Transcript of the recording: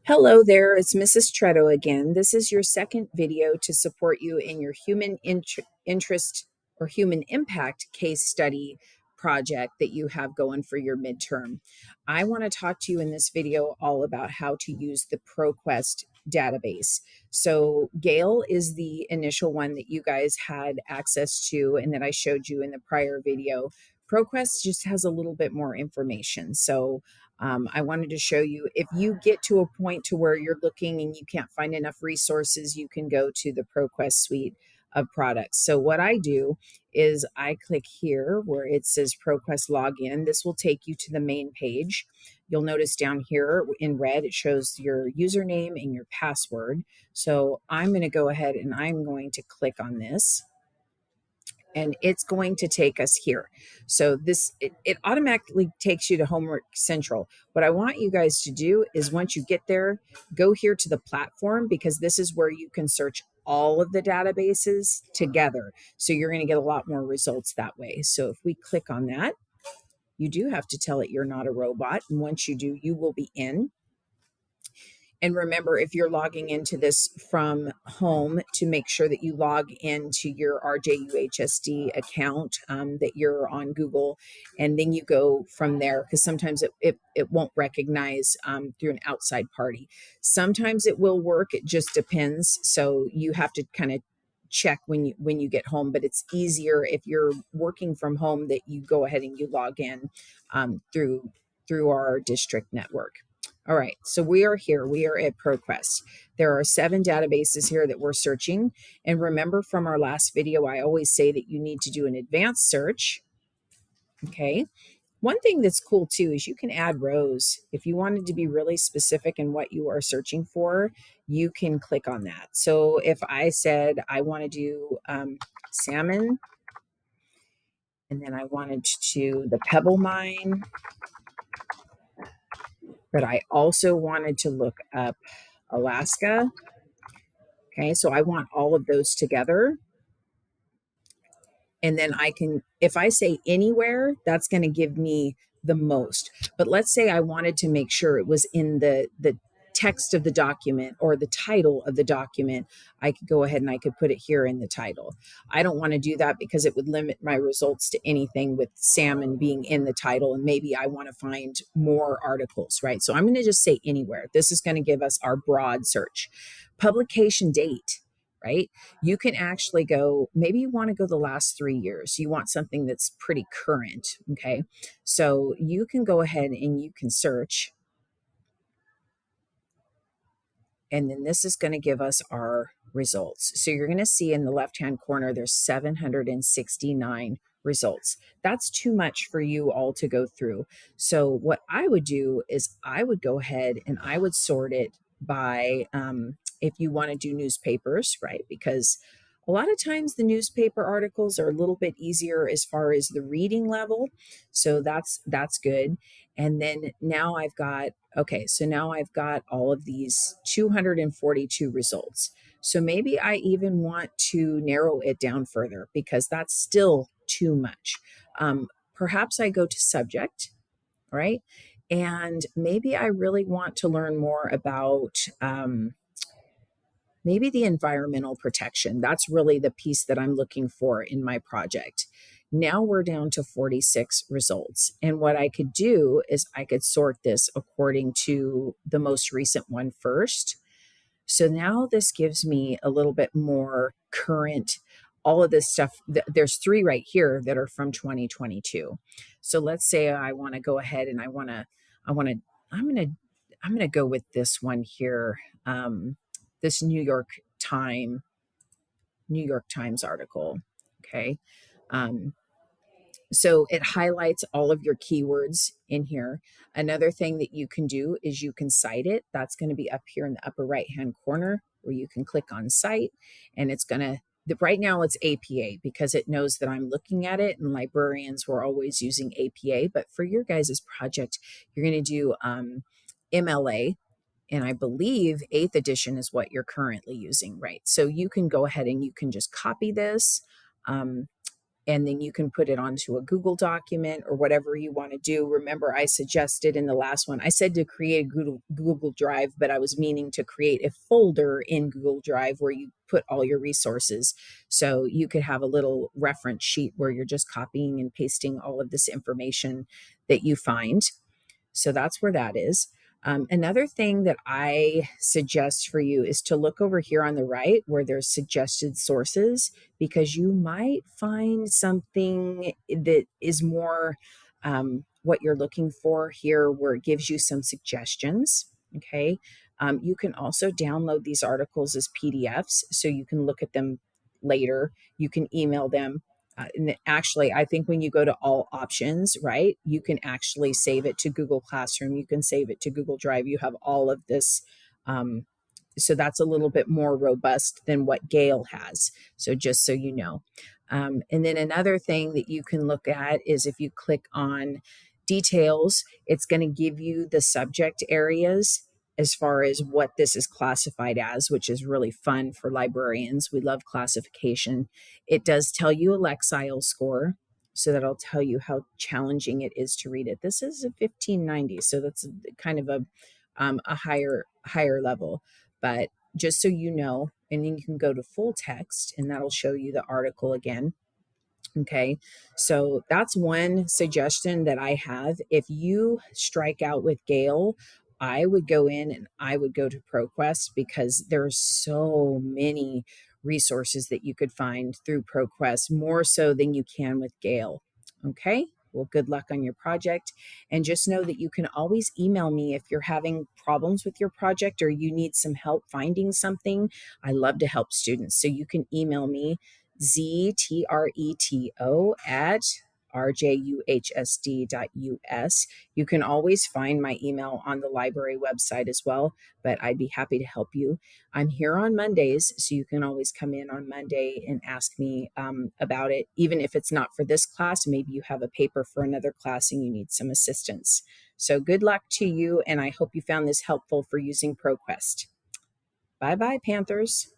Hello there, it's Mrs. Tretto again. This is your second video to support you in your human interest or human impact case study project that you have going for your midterm. I want to talk to you in this video all about how to use the Proquest database. So Gale is the initial one that you guys had access to and that I showed you in the prior video. Proquest just has a little bit more information. So I wanted to show you if you get to a point to where you're looking and you can't find enough resources, you can go to the ProQuest suite of products. So what I do is I click here where it says ProQuest login. This will take you to the main page. You'll notice down here in red, it shows your username and your password. So I'm going to go ahead and I'm going to click on this and it's going to take us here. So it automatically takes you to Homework Central. What I want you guys to do is once you get there, go here to the platform because this is where you can search all of the databases together. So you're going to get a lot more results that way. So if we click on that, you do have to tell it you're not a robot. And once you do, you will be in. And remember, if you're logging into this from home, to make sure that you log into your RJUHSD account that you're on Google, and then you go from there because sometimes it won't recognize through an outside party. Sometimes it will work. It just depends. So you have to kind of check when you get home, but it's easier if you're working from home that you go ahead and you log in through our district network. All right, so we are here. We are at Proquest. There are 7 databases here that we're searching. And remember from our last video, I always say that you need to do an advanced search. Okay. One thing that's cool too is you can add rows. If you wanted to be really specific in what you are searching for, you can click on that. So if I said I want to do salmon, and then I wanted to the Pebble Mine, but I also wanted to look up Alaska. Okay, so I want all of those together. And then I can, if I say anywhere, that's going to give me the most. But let's say I wanted to make sure it was in the text of the document or the title of the document. I could go ahead and I could put it here in the title. I don't want to do that because it would limit my results to anything with salmon being in the title. And maybe I want to find more articles, right? So I'm going to just say anywhere. This is going to give us our broad search. Publication date, right? You can actually go, maybe you want to go the last 3 years. You want something that's pretty current. Okay. So you can go ahead and you can search. And then this is going to give us our results. So you're going to see in the left-hand corner, there's 769 results. That's too much for you all to go through. So what I would do is I would go ahead and I would sort it by, if you want to do newspapers, right? Because a lot of times the newspaper articles are a little bit easier as far as the reading level. So that's good. And then now I've got, okay, so now I've got all of these 242 results. So maybe I even want to narrow it down further because that's still too much. Perhaps I go to subject, right? And maybe I really want to learn more about maybe the environmental protection. That's really the piece that I'm looking for in my project. Now we're down to 46 results. And what I could do is I could sort this according to the most recent one first. So now this gives me a little bit more current, all of this stuff. There's 3 right here that are from 2022. So let's say I want to go ahead and I'm going to go with this one here. This New York Times article. Okay. So it highlights all of your keywords in here. Another thing that you can do is you can cite it. That's going to be up here in the upper right hand corner where you can click on cite, and it's going to, right now it's APA because it knows that I'm looking at it, and librarians were always using APA. But for your guys' project, you're going to do MLA. And I believe 8th edition is what you're currently using, right? So you can go ahead and you can just copy this. and then you can put it onto a Google document or whatever you want to do. Remember, I suggested in the last one, I said to create a Google Drive, but I was meaning to create a folder in Google Drive where you put all your resources. So you could have a little reference sheet where you're just copying and pasting all of this information that you find. So that's where that is. Another thing that I suggest for you is to look over here on the right where there's suggested sources, because you might find something that is more what you're looking for here, where it gives you some suggestions. Okay. You can also download these articles as PDFs so you can look at them later. You can email them. And actually, I think when you go to all options, right, you can actually save it to Google Classroom. You can save it to Google Drive. You have all of this. So that's a little bit more robust than what Gale has. So just so you know. And then another thing that you can look at is if you click on details, it's going to give you the subject areas as far as what this is classified as, which is really fun for librarians. We love classification. It does tell you a Lexile score, so that'll tell you how challenging it is to read it. This is a 1590, so that's kind of a higher level. But just so you know, and then you can go to full text, and that'll show you the article again. Okay, so that's one suggestion that I have. If you strike out with Gale, I would go in and I would go to Proquest, because there's so many resources that you could find through Proquest, more so than you can with Gale. Okay, well, good luck on your project. And just know that you can always email me if you're having problems with your project or you need some help finding something. I love to help students. So you can email me ztreto at rjuhsd.us. You can always find my email on the library website as well, but I'd be happy to help you. I'm here on Mondays, so you can always come in on Monday and ask me about it. Even if it's not for this class, maybe you have a paper for another class and you need some assistance. So good luck to you, and I hope you found this helpful for using Proquest. Bye-bye, Panthers.